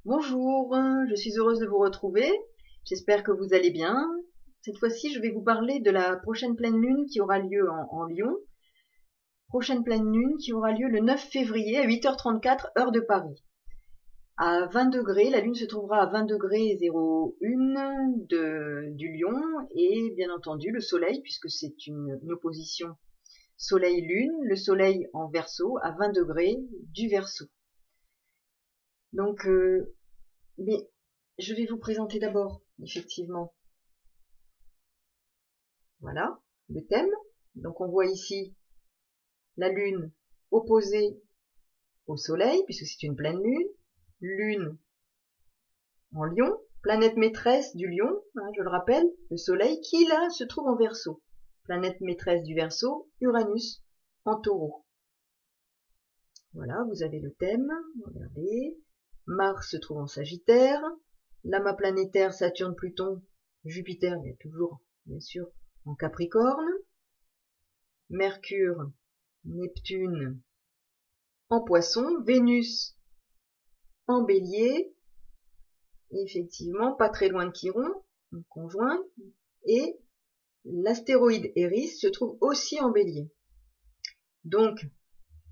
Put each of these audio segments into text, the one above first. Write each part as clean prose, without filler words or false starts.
Bonjour, je suis heureuse de vous retrouver. J'espère que vous allez bien. Cette fois-ci, je vais vous parler de la prochaine pleine lune qui aura lieu en Lion. Prochaine pleine lune qui aura lieu le 9 février à 8h34 heure de Paris. À 20 degrés, la lune se trouvera à 20 degrés 01 du Lion et bien entendu le soleil, puisque c'est une opposition soleil-lune, le soleil en Verseau à 20 degrés du Verseau. Donc, mais je vais vous présenter d'abord, effectivement, voilà, le thème. Donc on voit ici la lune opposée au soleil, puisque c'est une pleine lune, lune en Lion, planète maîtresse du Lion, je le rappelle, le soleil qui là se trouve en Verseau, planète maîtresse du Verseau, Uranus en Taureau. Voilà, vous avez le thème, regardez, Mars se trouve en Sagittaire, l'amas planétaire Saturne, Pluton, Jupiter, il y a toujours, bien sûr, en Capricorne, Mercure, Neptune en Poisson, Vénus en Bélier, et effectivement pas très loin de Chiron, en conjoint, et l'astéroïde Eris se trouve aussi en Bélier. Donc,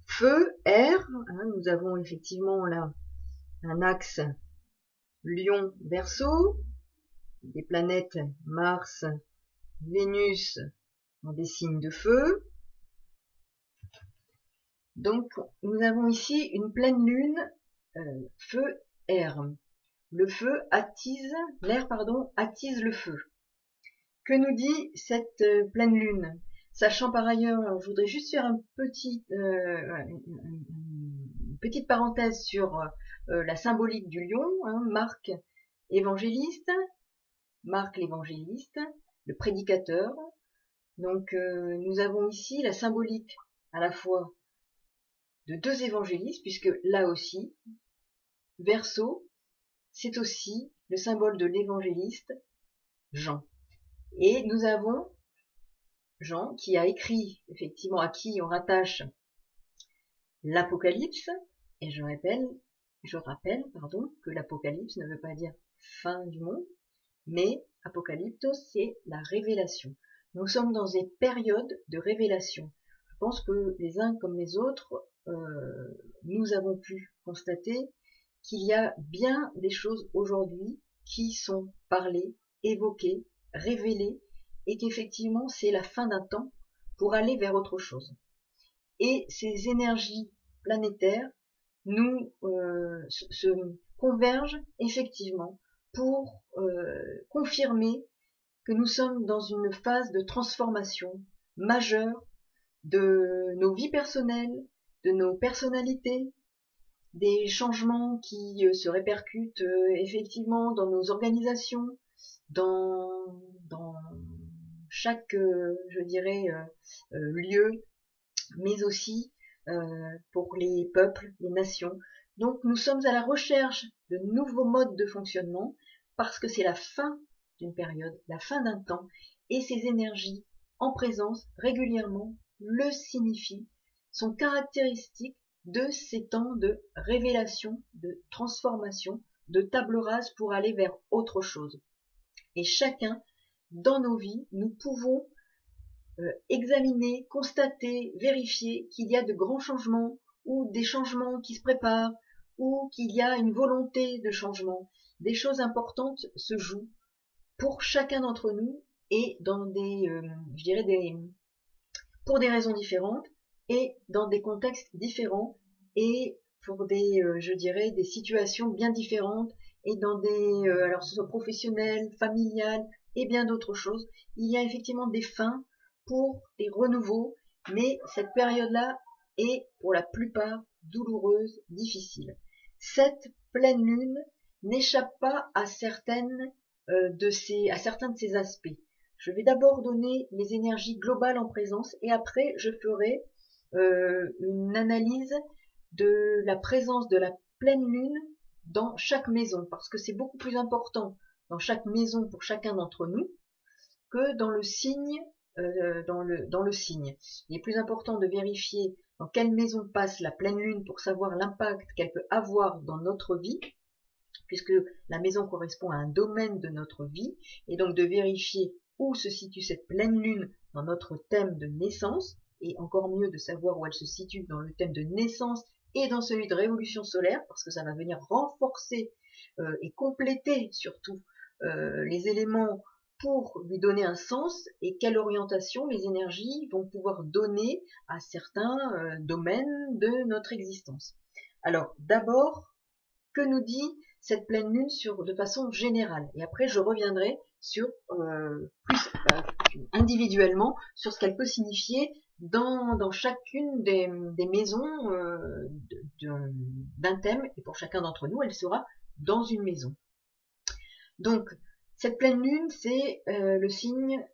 feu, air, nous avons effectivement là un axe Lion, Verseau, des planètes Mars, Vénus dans des signes de feu. Donc, nous avons ici une pleine lune, feu, air. Le feu attise, l'air, pardon, attise le feu. Que nous dit cette pleine lune? Sachant par ailleurs, je voudrais juste faire une petite parenthèse sur la symbolique du lion, Marc évangéliste, Marc l'évangéliste, le prédicateur. Donc nous avons ici la symbolique à la fois de deux évangélistes, puisque là aussi, Verseau, c'est aussi le symbole de l'évangéliste Jean. Et nous avons Jean qui a écrit, effectivement, à qui on rattache l'Apocalypse, et je rappelle, que l'Apocalypse ne veut pas dire fin du monde, mais Apocalyptos, c'est la révélation. Nous sommes dans des périodes de révélation. Je pense que les uns comme les autres, nous avons pu constater qu'il y a bien des choses aujourd'hui qui sont parlées, évoquées, révélées, et qu'effectivement c'est la fin d'un temps pour aller vers autre chose. Et ces énergies planétaires se convergent effectivement pour confirmer que nous sommes dans une phase de transformation majeure de nos vies personnelles, de nos personnalités, des changements qui se répercutent effectivement dans nos organisations, dans chaque, je dirais, lieu, mais aussi pour les peuples, les nations. Donc nous sommes à la recherche de nouveaux modes de fonctionnement parce que c'est la fin d'une période, la fin d'un temps, et ces énergies en présence régulièrement le signifient, sont caractéristiques de ces temps de révélation, de transformation, de table rase pour aller vers autre chose. Et chacun, dans nos vies, nous pouvons examiner, constater, vérifier qu'il y a de grands changements ou des changements qui se préparent ou qu'il y a une volonté de changement. Des choses importantes se jouent pour chacun d'entre nous et dans des, je dirais pour des raisons différentes et dans des contextes différents et pour des, je dirais, des situations bien différentes et dans des, alors ce soit professionnel, familial et bien d'autres choses. Il y a effectivement des fins pour des renouveaux, mais cette période-là est pour la plupart douloureuse, difficile. Cette pleine lune n'échappe pas à certains de ces aspects. Je vais d'abord donner les énergies globales en présence et après je ferai une analyse de la présence de la pleine lune dans chaque maison, parce que c'est beaucoup plus important dans chaque maison pour chacun d'entre nous que dans le signe, dans le signe. Il est plus important de vérifier dans quelle maison passe la pleine lune pour savoir l'impact qu'elle peut avoir dans notre vie, puisque la maison correspond à un domaine de notre vie, et donc de vérifier où se situe cette pleine lune dans notre thème de naissance, et encore mieux de savoir où elle se situe dans le thème de naissance et dans celui de révolution solaire, parce que ça va venir renforcer et compléter surtout les éléments pour lui donner un sens et quelle orientation les énergies vont pouvoir donner à certains domaines de notre existence. Alors d'abord, que nous dit cette pleine lune de façon générale? Et après je reviendrai sur plus individuellement sur ce qu'elle peut signifier dans chacune des maisons d'un thème, et pour chacun d'entre nous elle sera dans une maison. Donc cette pleine lune, c'est le signe,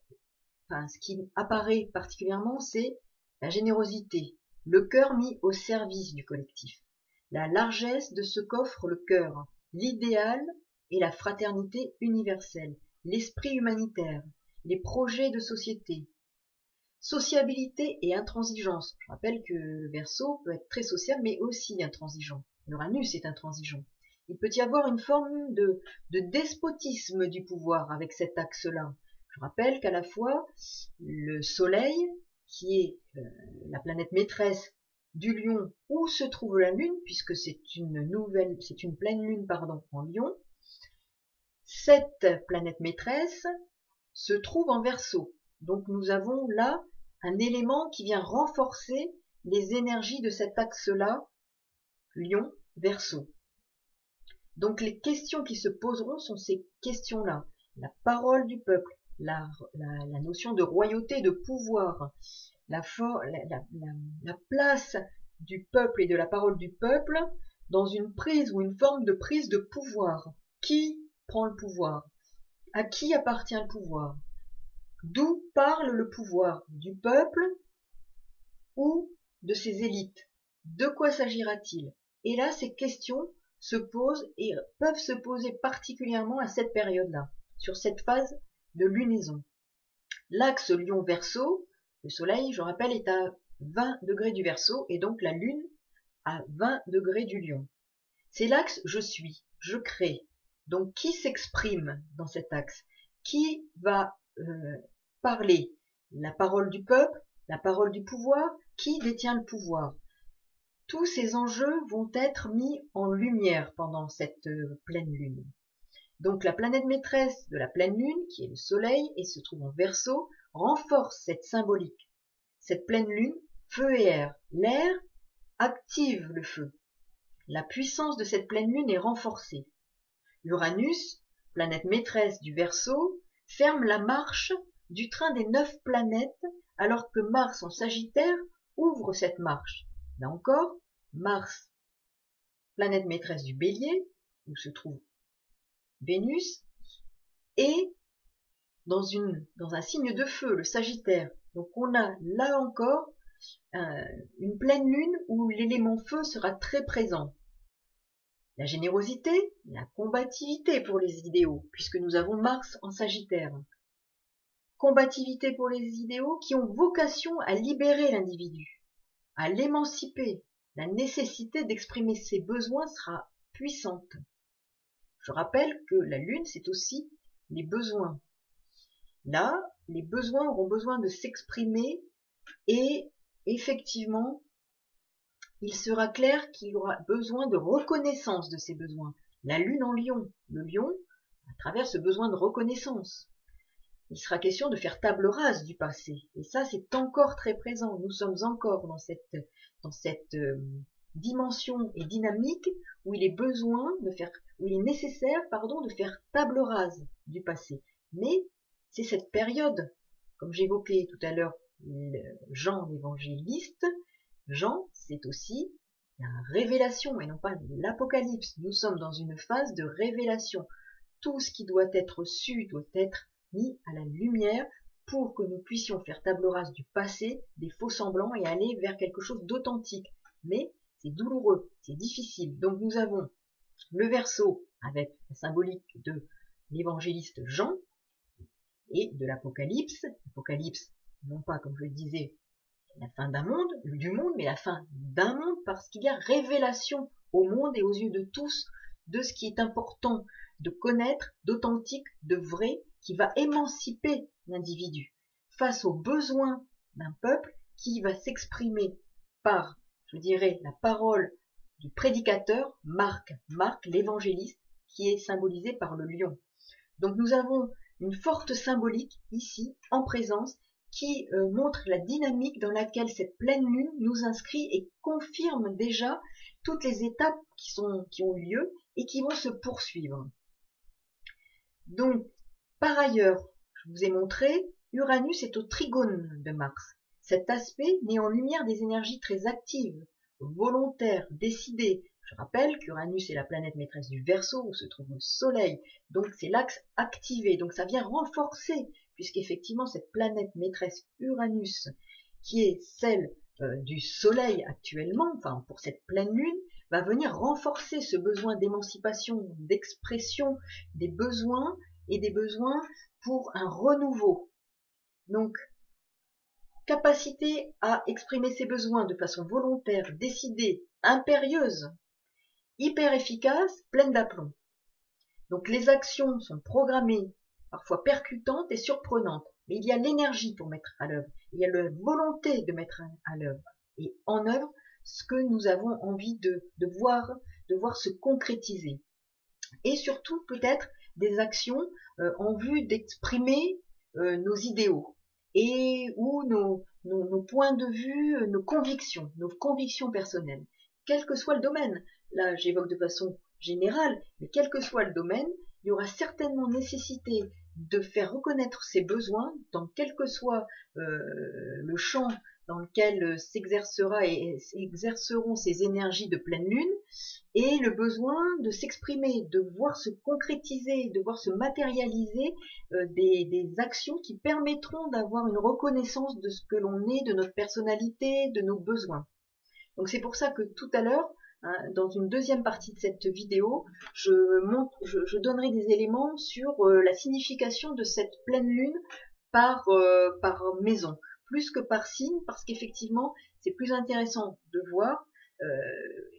enfin ce qui apparaît particulièrement, c'est la générosité, le cœur mis au service du collectif, la largesse de ce qu'offre le cœur, l'idéal et la fraternité universelle, l'esprit humanitaire, les projets de société, sociabilité et intransigeance. Je rappelle que le Verseau peut être très social mais aussi intransigeant. L'Uranus est intransigeant. Il peut y avoir une forme de despotisme du pouvoir avec cet axe-là. Je rappelle qu'à la fois, le Soleil, qui est la planète maîtresse du Lion, où se trouve la Lune, puisque c'est une pleine Lune, en Lion, cette planète maîtresse se trouve en Verseau. Donc nous avons là un élément qui vient renforcer les énergies de cet axe-là, Lion-Verseau. Donc les questions qui se poseront sont ces questions-là. La parole du peuple, la notion de royauté, de pouvoir, la place du peuple et de la parole du peuple dans une prise ou une forme de prise de pouvoir. Qui prend le pouvoir? À qui appartient le pouvoir? D'où parle le pouvoir? Du peuple ou de ses élites? De quoi s'agira-t-il? Et là, ces questions se posent et peuvent se poser particulièrement à cette période-là, sur cette phase de lunaison. L'axe Lion-Verseau, le Soleil, je rappelle, est à 20 degrés du Verseau et donc la Lune à 20 degrés du Lion. C'est l'axe je suis, je crée. Donc qui s'exprime dans cet axe? Qui va parler? La parole du peuple, la parole du pouvoir? Qui détient le pouvoir? Tous ces enjeux vont être mis en lumière pendant cette pleine lune. Donc la planète maîtresse de la pleine lune, qui est le Soleil et se trouve en Verseau, renforce cette symbolique. Cette pleine lune, feu et air. L'air active le feu. La puissance de cette pleine lune est renforcée. Uranus, planète maîtresse du Verseau, ferme la marche du train des 9 planètes alors que Mars en Sagittaire ouvre cette marche. Là encore, Mars, planète maîtresse du Bélier, où se trouve Vénus, est dans un signe de feu, le Sagittaire. Donc on a là encore une pleine lune où l'élément feu sera très présent. La générosité, la combativité pour les idéaux, puisque nous avons Mars en Sagittaire. Combativité pour les idéaux qui ont vocation à libérer l'individu, à l'émanciper. La nécessité d'exprimer ses besoins sera puissante. Je rappelle que la Lune, c'est aussi les besoins. Là, les besoins auront besoin de s'exprimer et effectivement, il sera clair qu'il y aura besoin de reconnaissance de ces besoins. La Lune en Lion, le Lion, à travers ce besoin de reconnaissance. Il sera question de faire table rase du passé. Et ça, c'est encore très présent. Nous sommes encore dans cette dimension et dynamique où il est nécessaire, de faire table rase du passé. Mais c'est cette période, comme j'évoquais tout à l'heure Jean l'évangéliste. Jean, c'est aussi la révélation et non pas l'apocalypse. Nous sommes dans une phase de révélation. Tout ce qui doit être su doit être mis à la lumière pour que nous puissions faire table rase du passé, des faux semblants et aller vers quelque chose d'authentique. Mais c'est douloureux, c'est difficile. Donc nous avons le Verseau avec la symbolique de l'évangéliste Jean et de l'Apocalypse. L'Apocalypse, non pas comme je le disais, la fin du monde, mais la fin d'un monde parce qu'il y a révélation au monde et aux yeux de tous de ce qui est important de connaître, d'authentique, de vrai, qui va émanciper l'individu face aux besoins d'un peuple qui va s'exprimer par, je dirais, la parole du prédicateur, Marc l'évangéliste, qui est symbolisé par le lion. Donc nous avons une forte symbolique ici, en présence, qui montre la dynamique dans laquelle cette pleine lune nous inscrit et confirme déjà toutes les étapes qui ont eu lieu et qui vont se poursuivre. Donc, par ailleurs, je vous ai montré, Uranus est au trigone de Mars. Cet aspect met en lumière des énergies très actives, volontaires, décidées. Je rappelle qu'Uranus est la planète maîtresse du Verseau, où se trouve le Soleil. Donc c'est l'axe activé. Donc ça vient renforcer, puisqu'effectivement cette planète maîtresse Uranus, qui est celle du Soleil actuellement, enfin pour cette pleine lune, va venir renforcer ce besoin d'émancipation, d'expression des besoins et des besoins pour un renouveau. Donc, capacité à exprimer ses besoins de façon volontaire, décidée, impérieuse, hyper efficace, pleine d'aplomb. Donc les actions sont programmées, parfois percutantes et surprenantes, mais il y a l'énergie pour mettre à l'œuvre, il y a la volonté de mettre à l'œuvre et en œuvre ce que nous avons envie de voir se concrétiser. Et surtout peut-être des actions en vue d'exprimer nos idéaux et ou nos points de vue, nos convictions personnelles, quel que soit le domaine. Là, j'évoque de façon générale, mais quel que soit le domaine, il y aura certainement nécessité de faire reconnaître ses besoins dans quel que soit le champ dans lequel s'exerceront ces énergies de pleine lune, et le besoin de s'exprimer, de voir se concrétiser, de voir se matérialiser des actions qui permettront d'avoir une reconnaissance de ce que l'on est, de notre personnalité, de nos besoins. Donc c'est pour ça que tout à l'heure, dans une deuxième partie de cette vidéo, je donnerai des éléments sur la signification de cette pleine lune par maison, plus que par signe, parce qu'effectivement, c'est plus intéressant de voir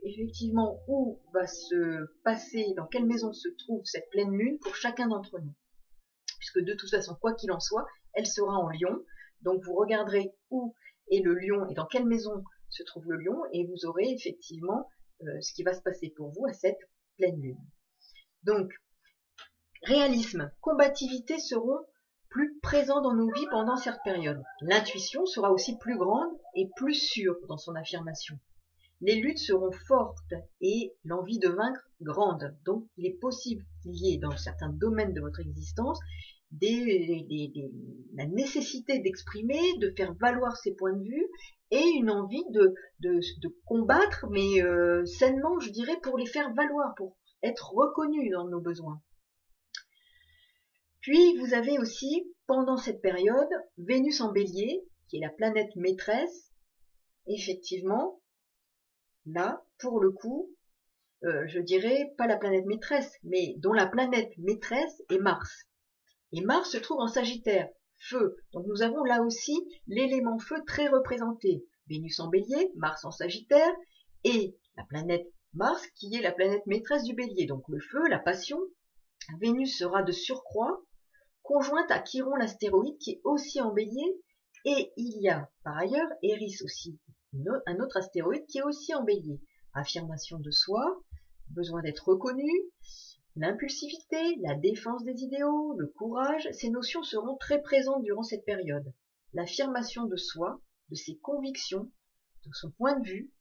effectivement où va se passer, dans quelle maison se trouve cette pleine lune pour chacun d'entre nous. Puisque de toute façon, quoi qu'il en soit, elle sera en Lion. Donc vous regarderez où est le Lion et dans quelle maison se trouve le Lion, et vous aurez effectivement ce qui va se passer pour vous à cette pleine lune. Donc, réalisme, combativité seront plus présents dans nos vies pendant cette période. L'intuition sera aussi plus grande et plus sûre dans son affirmation. Les luttes seront fortes et l'envie de vaincre grande. Donc, il est possible qu'il y ait dans certains domaines de votre existence la nécessité d'exprimer, de faire valoir ses points de vue et une envie de combattre, mais sainement, je dirais, pour les faire valoir, pour être reconnu dans nos besoins. Puis, vous avez aussi, pendant cette période, Vénus en Bélier, qui est la planète maîtresse, effectivement, là, pour le coup, je dirais pas la planète maîtresse, mais dont la planète maîtresse est Mars. Et Mars se trouve en Sagittaire, feu. Donc nous avons là aussi l'élément feu très représenté. Vénus en Bélier, Mars en Sagittaire, et la planète Mars qui est la planète maîtresse du Bélier. Donc le feu, la passion. Vénus sera de surcroît conjointe à Chiron l'astéroïde qui est aussi en Bélier. Et il y a par ailleurs Eris aussi, un autre astéroïde qui est aussi en Bélier. Affirmation de soi, besoin d'être reconnu, l'impulsivité, la défense des idéaux, le courage, ces notions seront très présentes durant cette période. L'affirmation de soi, de ses convictions, de son point de vue,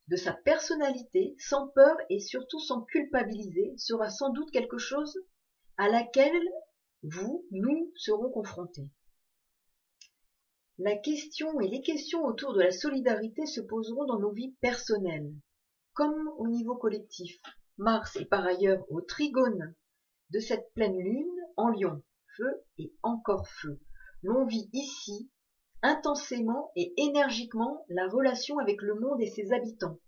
de sa personnalité, sans peur et surtout sans culpabiliser, sera sans doute quelque chose à laquelle nous serons confrontés. La question et les questions autour de la solidarité se poseront dans nos vies personnelles, comme au niveau collectif. Mars est par ailleurs au trigone de cette pleine lune en Lion, feu et encore feu. L'on vit ici intensément et énergiquement la relation avec le monde et ses habitants.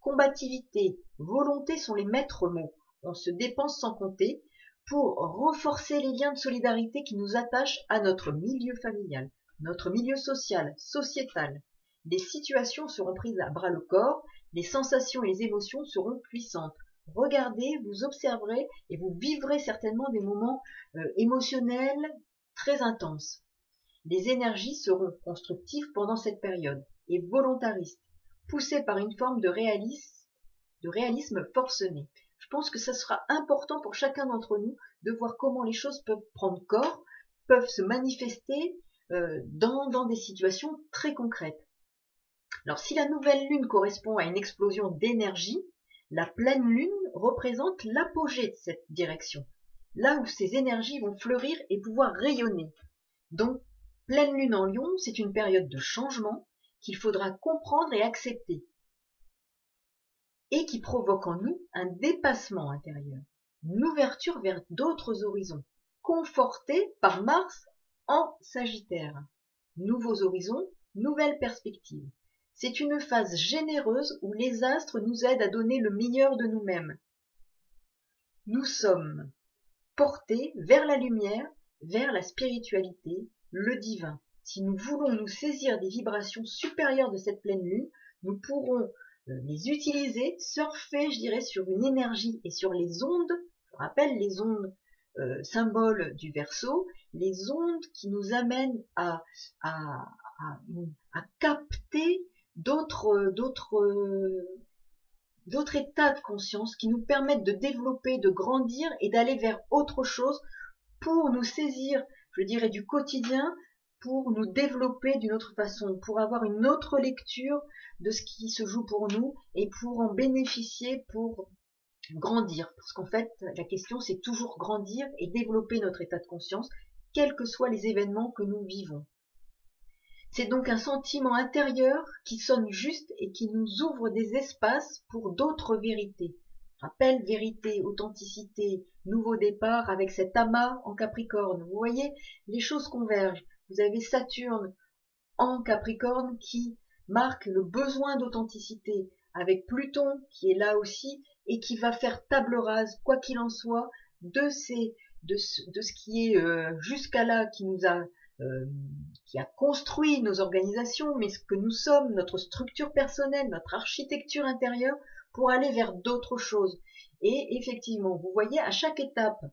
Combativité, volonté sont les maîtres mots. On se dépense sans compter pour renforcer les liens de solidarité qui nous attachent à notre milieu familial, notre milieu social, sociétal. Les situations seront prises à bras le corps, les sensations et les émotions seront puissantes. regardez, vous observerez et vous vivrez certainement des moments émotionnels très intenses. Les énergies seront constructives pendant cette période et volontaristes, poussées par une forme de réalisme forcené. Je pense que ça sera important pour chacun d'entre nous de voir comment les choses peuvent prendre corps, peuvent se manifester dans des situations très concrètes. Alors si la nouvelle lune correspond à une explosion d'énergie, la pleine lune représente l'apogée de cette direction, là où ces énergies vont fleurir et pouvoir rayonner. Donc, pleine lune en Lion, c'est une période de changement qu'il faudra comprendre et accepter, et qui provoque en nous un dépassement intérieur, une ouverture vers d'autres horizons, confortée par Mars en Sagittaire. Nouveaux horizons, nouvelles perspectives. C'est une phase généreuse où les astres nous aident à donner le meilleur de nous-mêmes. Nous sommes portés vers la lumière, vers la spiritualité, le divin. Si nous voulons nous saisir des vibrations supérieures de cette pleine lune, nous pourrons les utiliser, surfer, je dirais, sur une énergie et sur les ondes, je rappelle les ondes symboles du Verseau, les ondes qui nous amènent à capter d'autres états de conscience qui nous permettent de développer, de grandir et d'aller vers autre chose pour nous saisir, je dirais, du quotidien, pour nous développer d'une autre façon, pour avoir une autre lecture de ce qui se joue pour nous et pour en bénéficier, pour grandir. Parce qu'en fait, la question, c'est toujours grandir et développer notre état de conscience, quels que soient les événements que nous vivons. C'est donc un sentiment intérieur qui sonne juste et qui nous ouvre des espaces pour d'autres vérités. Rappel, vérité, authenticité, nouveau départ avec cet amas en Capricorne. Vous voyez, les choses convergent. Vous avez Saturne en Capricorne qui marque le besoin d'authenticité, avec Pluton qui est là aussi et qui va faire table rase, quoi qu'il en soit, de ce qui est jusqu'à là qui a construit nos organisations, mais ce que nous sommes, notre structure personnelle, notre architecture intérieure, pour aller vers d'autres choses. Et effectivement, vous voyez, à chaque étape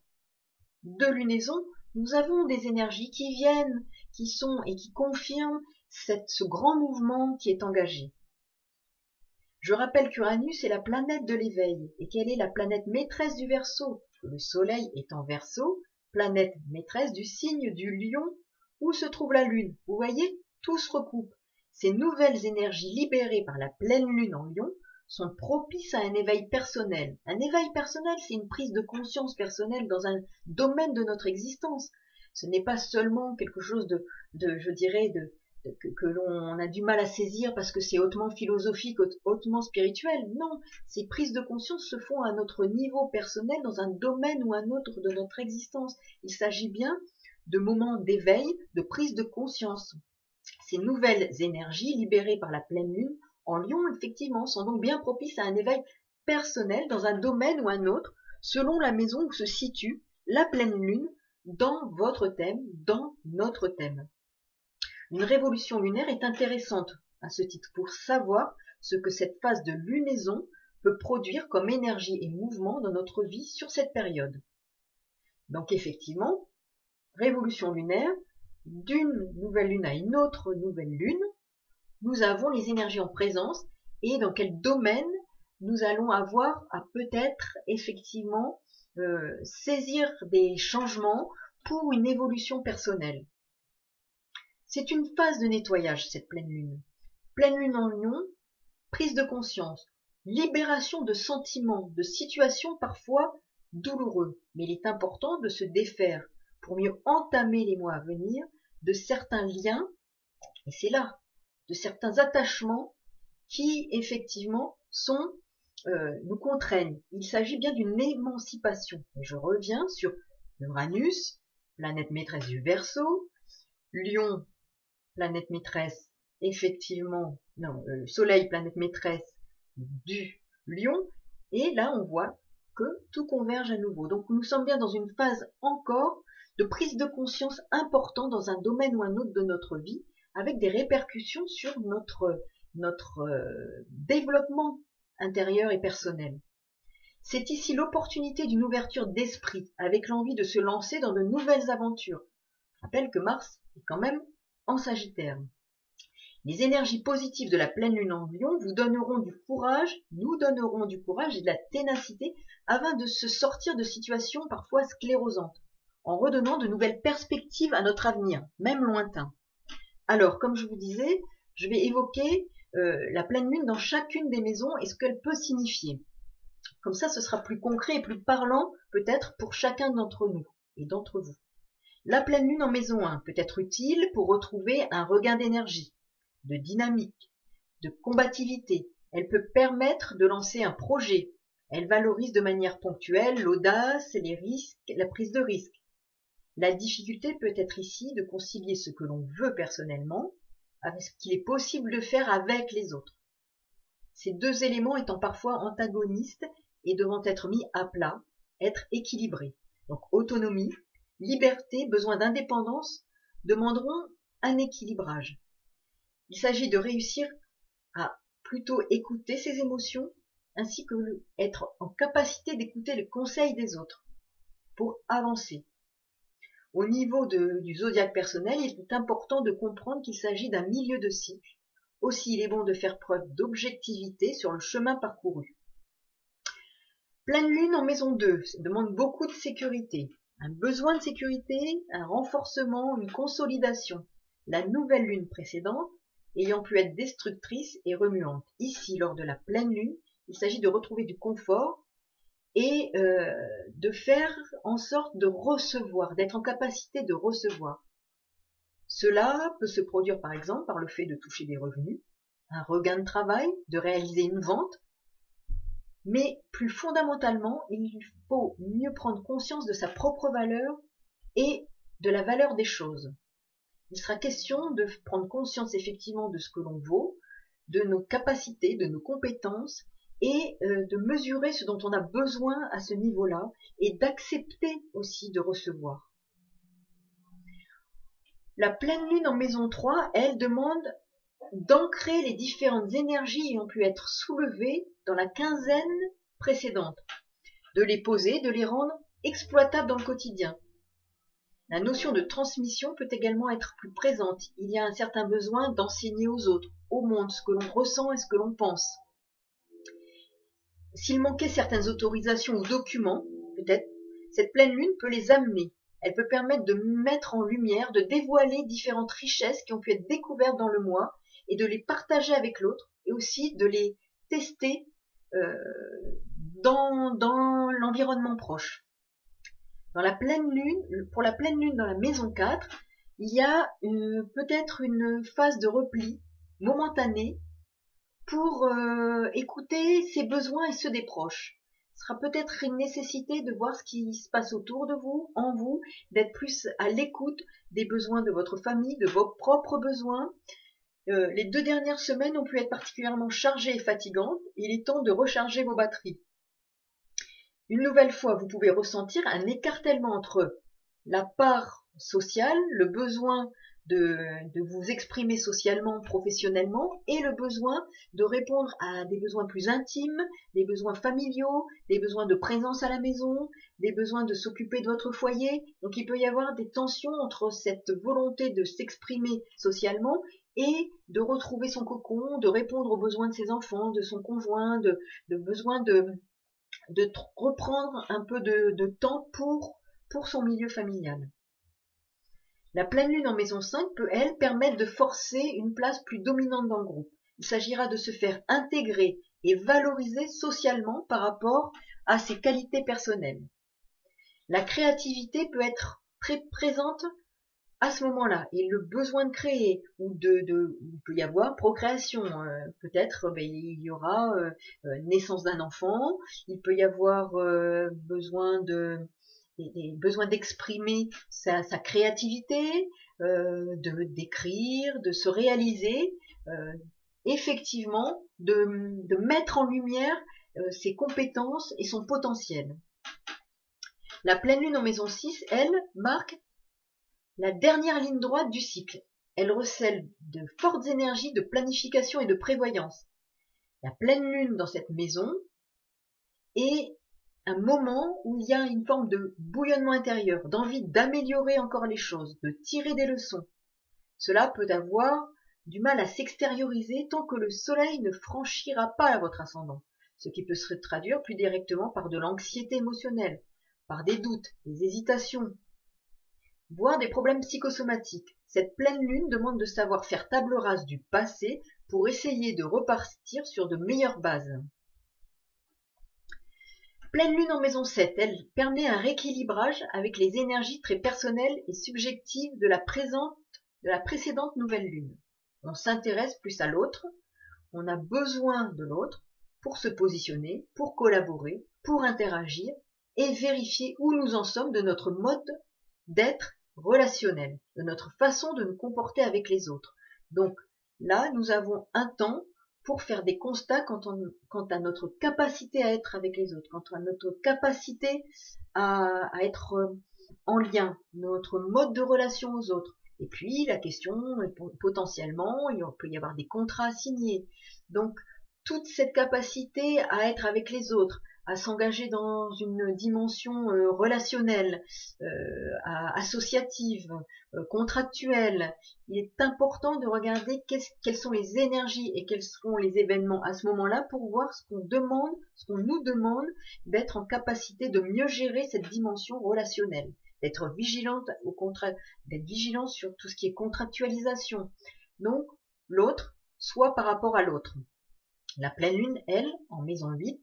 de lunaison, nous avons des énergies qui viennent, qui sont et qui confirment ce grand mouvement qui est engagé. Je rappelle qu'Uranus est la planète de l'éveil et qu'elle est la planète maîtresse du Verseau. Le Soleil est en Verseau, planète maîtresse du signe du Lion, où se trouve la Lune. Vous voyez, tout se recoupe. Ces nouvelles énergies libérées par la pleine Lune en Lion sont propices à un éveil personnel. Un éveil personnel, c'est une prise de conscience personnelle dans un domaine de notre existence. Ce n'est pas seulement quelque chose je dirais, que l'on a du mal à saisir parce que c'est hautement philosophique, hautement spirituel. Non, ces prises de conscience se font à notre niveau personnel dans un domaine ou un autre de notre existence. Il s'agit bien de moments d'éveil, de prise de conscience. Ces nouvelles énergies libérées par la pleine lune en Lion, effectivement, sont donc bien propices à un éveil personnel dans un domaine ou un autre, selon la maison où se situe la pleine lune dans votre thème, dans notre thème. Une révolution lunaire est intéressante à ce titre pour savoir ce que cette phase de lunaison peut produire comme énergie et mouvement dans notre vie sur cette période. Donc effectivement, révolution lunaire, d'une nouvelle lune à une autre nouvelle lune, nous avons les énergies en présence et dans quel domaine nous allons avoir à peut-être effectivement saisir des changements pour une évolution personnelle. C'est une phase de nettoyage, cette pleine lune. Pleine lune en Lion, prise de conscience, libération de sentiments, de situations parfois douloureux. Mais il est important de se défaire pour mieux entamer les mois à venir de certains liens, et c'est là, de certains attachements qui, effectivement, nous contraignent. Il s'agit bien d'une émancipation. Et je reviens sur Uranus, planète maîtresse du Verseau, Lion, planète maîtresse, effectivement, non, Soleil, planète maîtresse du Lion, et là on voit que tout converge à nouveau. Donc nous sommes bien dans une phase encore de prise de conscience importante dans un domaine ou un autre de notre vie, avec des répercussions sur notre développement intérieur et personnel. C'est ici l'opportunité d'une ouverture d'esprit, avec l'envie de se lancer dans de nouvelles aventures. Je rappelle que Mars est quand même en Sagittaire. Les énergies positives de la pleine lune en Lion vous donneront du courage, nous donnerons du courage et de la ténacité afin de se sortir de situations parfois sclérosantes, en redonnant de nouvelles perspectives à notre avenir, même lointain. Alors, comme je vous disais, je vais évoquer la pleine lune dans chacune des maisons et ce qu'elle peut signifier. Comme ça, ce sera plus concret et plus parlant peut-être pour chacun d'entre nous et d'entre vous. La pleine lune en maison 1 peut être utile pour retrouver un regain d'énergie, de dynamique, de combativité. Elle peut permettre de lancer un projet. Elle valorise de manière ponctuelle l'audace, les risques, la prise de risque. La difficulté peut être ici de concilier ce que l'on veut personnellement avec ce qu'il est possible de faire avec les autres. Ces deux éléments étant parfois antagonistes et devant être mis à plat, être équilibrés. Donc autonomie, liberté, besoin d'indépendance demanderont un équilibrage. Il s'agit de réussir à plutôt écouter ses émotions ainsi que être en capacité d'écouter les conseils des autres pour avancer. Au niveau du zodiaque personnel, il est important de comprendre qu'il s'agit d'un milieu de cycle. Aussi, il est bon de faire preuve d'objectivité sur le chemin parcouru. Pleine lune en maison 2 demande beaucoup de sécurité. Un besoin de sécurité, un renforcement, une consolidation. La nouvelle lune précédente ayant pu être destructrice et remuante. Ici, lors de la pleine lune, il s'agit de retrouver du confort et de faire en sorte de recevoir, d'être en capacité de recevoir. Cela peut se produire par exemple par le fait de toucher des revenus, un regain de travail, de réaliser une vente, mais plus fondamentalement, il faut mieux prendre conscience de sa propre valeur et de la valeur des choses. Il sera question de prendre conscience effectivement de ce que l'on vaut, de nos capacités, de nos compétences, et de mesurer ce dont on a besoin à ce niveau-là, et d'accepter aussi de recevoir. La pleine lune en maison 3, elle demande d'ancrer les différentes énergies ayant pu être soulevées dans la quinzaine précédente, de les poser, de les rendre exploitables dans le quotidien. La notion de transmission peut également être plus présente. Il y a un certain besoin d'enseigner aux autres, au monde, ce que l'on ressent et ce que l'on pense. S'il manquait certaines autorisations ou documents, peut-être, cette pleine lune peut les amener. Elle peut permettre de mettre en lumière, de dévoiler différentes richesses qui ont pu être découvertes dans le mois et de les partager avec l'autre et aussi de les tester dans l'environnement proche. Dans la pleine lune, pour la pleine lune dans la maison 4, il y a peut-être une phase de repli momentanée pour écouter ses besoins et ceux des proches. Ce sera peut-être une nécessité de voir ce qui se passe autour de vous, en vous, d'être plus à l'écoute des besoins de votre famille, de vos propres besoins. Les 2 dernières semaines ont pu être particulièrement chargées et fatigantes. Il est temps de recharger vos batteries. Une nouvelle fois, vous pouvez ressentir un écartèlement entre la part sociale, le besoin de vous exprimer socialement, professionnellement, et le besoin de répondre à des besoins plus intimes, des besoins familiaux, des besoins de présence à la maison, des besoins de s'occuper de votre foyer. Donc il peut y avoir des tensions entre cette volonté de s'exprimer socialement et de retrouver son cocon, de répondre aux besoins de ses enfants, de son conjoint, de besoin de reprendre un peu de temps pour son milieu familial. La pleine lune en maison 5 peut, elle, permettre de forcer une place plus dominante dans le groupe. Il s'agira de se faire intégrer et valoriser socialement par rapport à ses qualités personnelles. La créativité peut être très présente à ce moment-là, et le besoin de créer, ou il peut y avoir procréation, peut-être il y aura naissance d'un enfant, il peut y avoir besoin d'exprimer sa créativité, d'écrire, de se réaliser, effectivement, de mettre en lumière ses compétences et son potentiel. La pleine lune en maison 6, elle, marque la dernière ligne droite du cycle. Elle recèle de fortes énergies de planification et de prévoyance. La pleine lune dans cette maison est un moment où il y a une forme de bouillonnement intérieur, d'envie d'améliorer encore les choses, de tirer des leçons. Cela peut avoir du mal à s'extérioriser tant que le soleil ne franchira pas votre ascendant, ce qui peut se traduire plus directement par de l'anxiété émotionnelle, par des doutes, des hésitations, voire des problèmes psychosomatiques. Cette pleine lune demande de savoir faire table rase du passé pour essayer de repartir sur de meilleures bases. Pleine lune en maison 7, elle permet un rééquilibrage avec les énergies très personnelles et subjectives de la précédente nouvelle lune. On s'intéresse plus à l'autre, on a besoin de l'autre pour se positionner, pour collaborer, pour interagir et vérifier où nous en sommes de notre mode d'être relationnel, de notre façon de nous comporter avec les autres. Donc là, nous avons un temps pour faire des constats quant à notre capacité à être avec les autres, quant à notre capacité à être en lien, notre mode de relation aux autres. Et puis la question, potentiellement, il peut y avoir des contrats à signer. Donc toute cette capacité à être avec les autres, à s'engager dans une dimension relationnelle, associative, contractuelle. Il est important de regarder quelles sont les énergies et quels seront les événements à ce moment-là pour voir ce qu'on nous demande d'être en capacité de mieux gérer cette dimension relationnelle, d'être vigilante au contraire, d'être vigilant sur tout ce qui est contractualisation. Donc l'autre, soit par rapport à l'autre. La pleine lune, elle, en maison 8,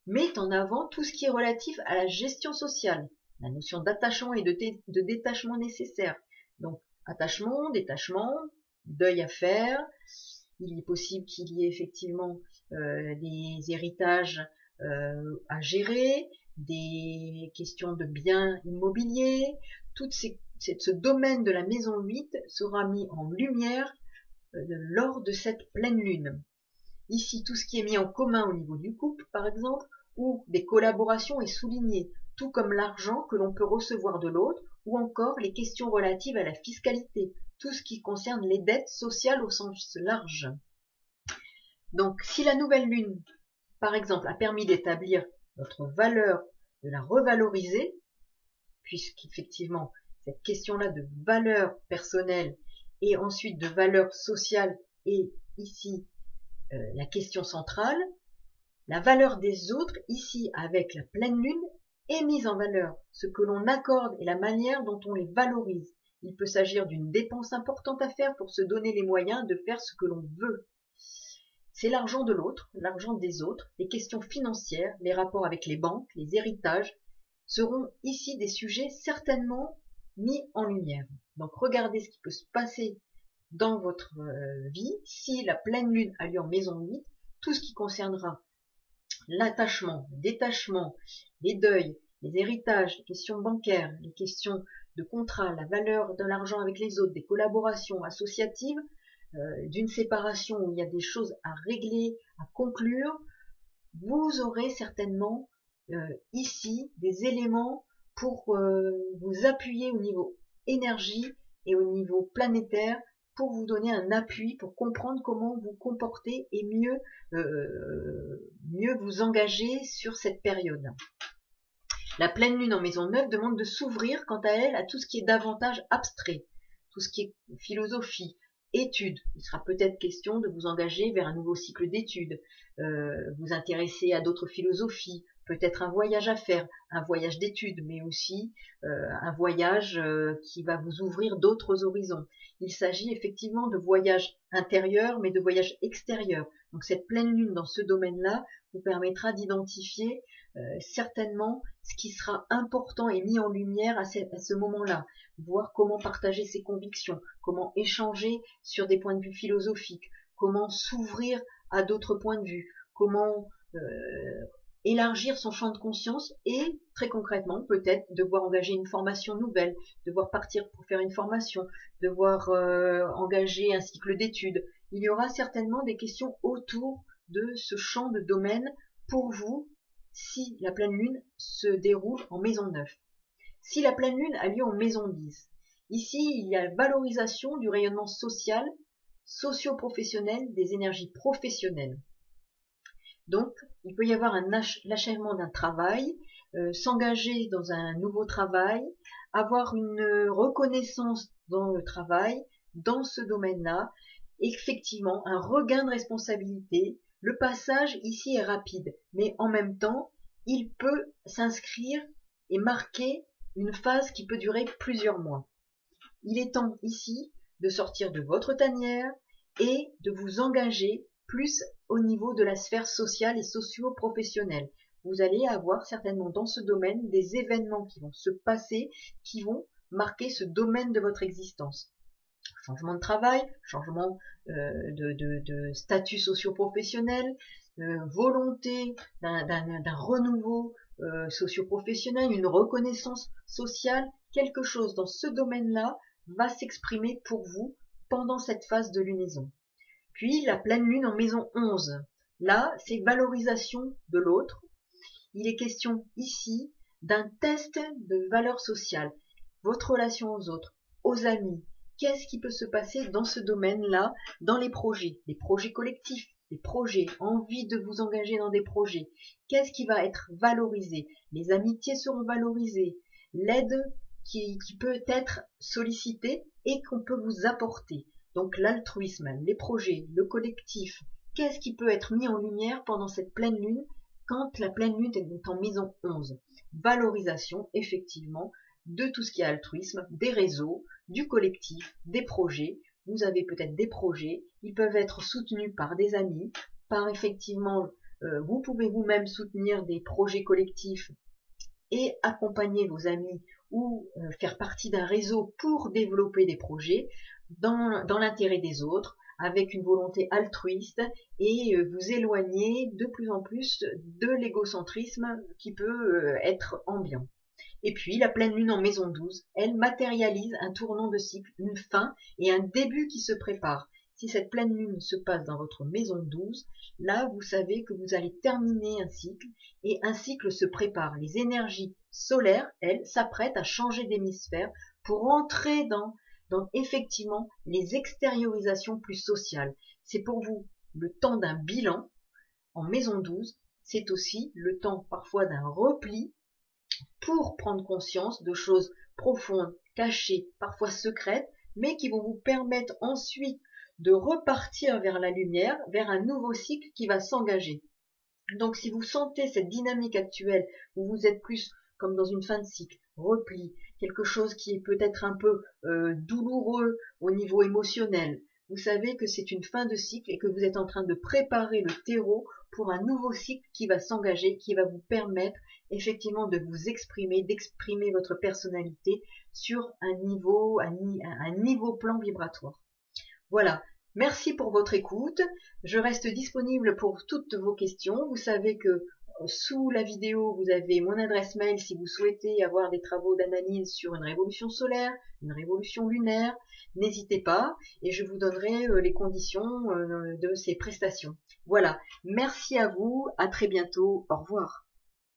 met en avant tout ce qui est relatif à la gestion sociale, la notion d'attachement et de détachement nécessaire. Donc, attachement, détachement, deuil à faire. Il est possible qu'il y ait effectivement des héritages à gérer, des questions de biens immobiliers. Ce domaine de la maison 8 sera mis en lumière lors de cette pleine lune. Ici, tout ce qui est mis en commun au niveau du couple, par exemple, ou des collaborations est souligné, tout comme l'argent que l'on peut recevoir de l'autre, ou encore les questions relatives à la fiscalité, tout ce qui concerne les dettes sociales au sens large. Donc, si la nouvelle lune, par exemple, a permis d'établir notre valeur, de la revaloriser, puisqu'effectivement, cette question-là de valeur personnelle et ensuite de valeur sociale est ici la question centrale, la valeur des autres, ici avec la pleine lune, est mise en valeur. Ce que l'on accorde et la manière dont on les valorise. Il peut s'agir d'une dépense importante à faire pour se donner les moyens de faire ce que l'on veut. C'est l'argent de l'autre, l'argent des autres, les questions financières, les rapports avec les banques, les héritages, seront ici des sujets certainement mis en lumière. Donc regardez ce qui peut se passer dans votre vie, si la pleine lune a lieu en maison 8, tout ce qui concernera l'attachement, le détachement, les deuils, les héritages, les questions bancaires, les questions de contrat, la valeur de l'argent avec les autres, des collaborations associatives, d'une séparation où il y a des choses à régler, à conclure, vous aurez certainement ici des éléments pour vous appuyer au niveau énergie et au niveau planétaire pour vous donner un appui, pour comprendre comment vous comporter et mieux vous engager sur cette période. La pleine lune en maison 9 demande de s'ouvrir quant à elle à tout ce qui est davantage abstrait, tout ce qui est philosophie, études. Il sera peut-être question de vous engager vers un nouveau cycle d'études, vous intéresser à d'autres philosophies, peut-être un voyage à faire, un voyage d'études, mais aussi un voyage qui va vous ouvrir d'autres horizons. Il s'agit effectivement de voyages intérieurs, mais de voyages extérieurs. Donc cette pleine lune dans ce domaine-là vous permettra d'identifier certainement ce qui sera important et mis en lumière à ce moment-là. Voir comment partager ses convictions, comment échanger sur des points de vue philosophiques, comment s'ouvrir à d'autres points de vue, comment élargir son champ de conscience et, très concrètement, peut-être devoir engager une formation nouvelle, devoir partir pour faire une formation, devoir engager un cycle d'études. Il y aura certainement des questions autour de ce champ de domaine pour vous si la pleine lune se déroule en maison 9. Si la pleine lune a lieu en maison 10, ici il y a valorisation du rayonnement social, socio-professionnel, des énergies professionnelles. Donc, il peut y avoir un l'achèvement d'un travail, s'engager dans un nouveau travail, avoir une reconnaissance dans le travail, dans ce domaine-là, effectivement, un regain de responsabilité. Le passage ici est rapide, mais en même temps, il peut s'inscrire et marquer une phase qui peut durer plusieurs mois. Il est temps ici de sortir de votre tanière et de vous engager plus au niveau de la sphère sociale et socio-professionnelle. Vous allez avoir certainement dans ce domaine des événements qui vont se passer, qui vont marquer ce domaine de votre existence. Changement de travail, changement de statut socio-professionnel, volonté d'un renouveau socio-professionnel, une reconnaissance sociale, quelque chose dans ce domaine-là va s'exprimer pour vous pendant cette phase de lunaison. Puis la pleine lune en maison 11. Là, c'est valorisation de l'autre. Il est question ici d'un test de valeur sociale. Votre relation aux autres, aux amis. Qu'est-ce qui peut se passer dans ce domaine-là, dans les projets collectifs, les projets, envie de vous engager dans des projets. Qu'est-ce qui va être valorisé? Les amitiés seront valorisées. L'aide qui peut être sollicitée et qu'on peut vous apporter. Donc l'altruisme, les projets, le collectif. Qu'est-ce qui peut être mis en lumière pendant cette pleine lune quand la pleine lune est en maison 11? Valorisation, effectivement, de tout ce qui est altruisme, des réseaux, du collectif, des projets. Vous avez peut-être des projets, ils peuvent être soutenus par des amis, par effectivement, vous pouvez vous-même soutenir des projets collectifs et accompagner vos amis ou faire partie d'un réseau pour développer des projets dans l'intérêt des autres, avec une volonté altruiste et vous éloigner de plus en plus de l'égocentrisme qui peut être ambiant. Et puis, la pleine lune en maison 12, elle matérialise un tournant de cycle, une fin et un début qui se prépare. Si cette pleine lune se passe dans votre maison 12, là, vous savez que vous allez terminer un cycle et un cycle se prépare. Les énergies solaires, elles, s'apprêtent à changer d'hémisphère pour entrer dans effectivement les extériorisations plus sociales. C'est pour vous le temps d'un bilan en maison 12, c'est aussi le temps parfois d'un repli pour prendre conscience de choses profondes, cachées, parfois secrètes, mais qui vont vous permettre ensuite de repartir vers la lumière, vers un nouveau cycle qui va s'engager. Donc si vous sentez cette dynamique actuelle, où vous êtes plus comme dans une fin de cycle, repli, quelque chose qui est peut-être un peu douloureux au niveau émotionnel, vous savez que c'est une fin de cycle et que vous êtes en train de préparer le terreau pour un nouveau cycle qui va s'engager, qui va vous permettre effectivement de vous exprimer, d'exprimer votre personnalité sur un niveau plan vibratoire. Voilà. Merci pour votre écoute. Je reste disponible pour toutes vos questions. Vous savez que sous la vidéo, vous avez mon adresse mail si vous souhaitez avoir des travaux d'analyse sur une révolution solaire, une révolution lunaire. N'hésitez pas et je vous donnerai les conditions de ces prestations. Voilà. Merci à vous. À très bientôt. Au revoir.